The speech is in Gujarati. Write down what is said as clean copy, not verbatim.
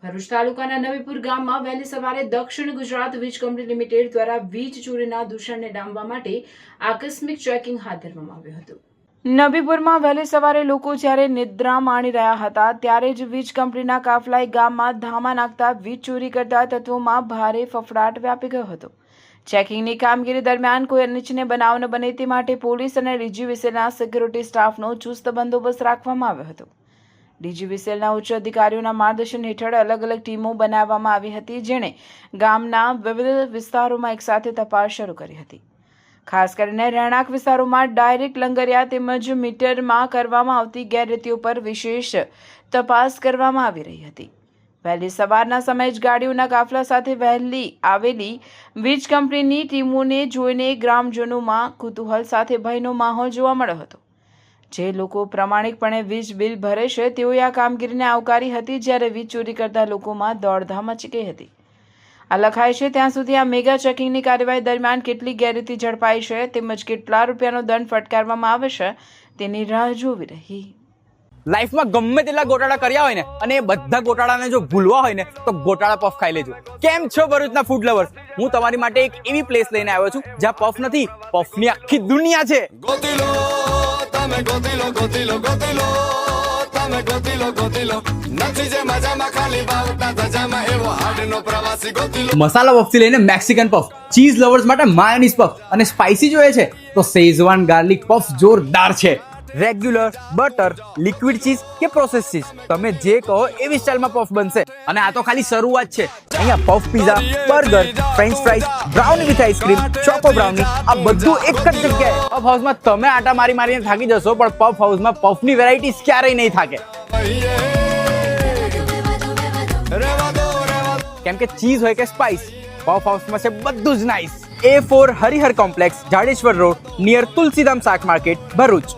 ભરૂચ તાલુકાના નવીપુર ગામમાં વહેલી સવારે દક્ષિણ ગુજરાત વીજ કંપની લિમિટેડ દ્વારા વીજ ચોરીના દૂષણને ડામવા માટે આકસ્મિક ચેકિંગ હાથ ધરવામાં આવ્યું હતું। નવીપુરમાં વહેલી સવારે લોકો જ્યારે નિદ્રા માણી રહ્યા હતા ત્યારે જ વીજ કંપનીના કાફલાએ ગામમાં ધામા નાખતા વીજ ચોરી કરતા તત્વોમાં ભારે ફફડાટ વ્યાપી ગયો હતો। ચેકિંગની કામગીરી દરમિયાન કોઈ અનિચ્છનીય બનાવ ન બને તે માટે પોલીસ અને ડીજીવીસીએલના સિક્યુરિટી સ્ટાફનો ચુસ્ત બંદોબસ્ત રાખવામાં આવ્યો હતો। ડીજીવીસીએલના ઉચ્ચ અધિકારીઓના માર્ગદર્શન હેઠળ અલગ અલગ ટીમો બનાવવામાં આવી હતી, જેણે ગામના વિવિધ વિસ્તારોમાં એકસાથે તપાસ શરૂ કરી હતી। ખાસ કરીને રહેણાંક વિસ્તારોમાં ડાયરેક્ટ લંગરિયા તેમજ મીટરમાં કરવામાં આવતી ગેરરીતિઓ પર વિશેષ તપાસ કરવામાં આવી રહી હતી। વહેલી સવારના સમયે જ ગાડીઓના કાફલા સાથે વહેલી આવેલી વીજ કંપનીની ટીમોને જોઈને ગ્રામજનોમાં કુતૂહલ સાથે ભયનો માહોલ જોવા મળ્યો હતો। જે લોકો પ્રામાણિકપણે વીજ બિલ ભરે છે તેઓએ આ કામગીરીને આવકારી હતી, જ્યારે વીજ ચોરી કરતા લોકોમાં દોડધામ મચી ગઈ હતી। આ લખાય છે ત્યાં સુધી આ મેગા ચેકિંગની કાર્યવાહી દરમિયાન કેટલી ગેરરીતિ ઝડપાઈ છે તેમજ કેટલા રૂપિયાનો દંડ ફટકારવામાં આવે છે તેની રાહ જોવી રહી। લાઈફમાં ગમે તેટલા ગોટાળા કર્યા હોય ને અને એ બધા ગોટાળાને જો ભૂલવા હોય ને તો ગોટાળા પફ ખાઈ લેજો। કેમ છો ભરૂચના ફૂડ લવર્સ? હું તમારી માટે એક એવી પ્લેસ લઈને આવ્યો છું જ્યાં પફ નથી, પફની આખી દુનિયા છે। મસાલા પફ થી લઈને મેક્સિકન પફ, ચીઝ લવર્સ માટે માયોનીઝ પફ અને સ્પાઇસી જોઈએ છે તો શેઝવાન ગાર્લિક પફ જોરદાર છે। રેગ્યુલર, બટર, લિક્વિડ ચીઝ કે પ્રોસેસ ચીઝ, તમે જે કહો એવી સ્ટાઇલમાં પફ બનશે। અને આ તો ખાલી શરૂઆત છે। અહીંયા puff pizza, burger, French fries, brownie with ice cream, choco brownie, આ બધું એક જ જગ્યાએ। પફ હાઉસમાં તમે આટા મારીને થાકી જશો, પણ પફ હાઉસમાં પફની વેરાયટીઝ ક્યારેય નહીં થાકે, કેમ કે ચીઝ હોય કે સ્પાઇસ, પફ હાઉસમાં છે બધું જ nice. A4 Harihar complex, Jadeshwar road, near Tulsidham શાક માર્કેટ, ભરૂચ।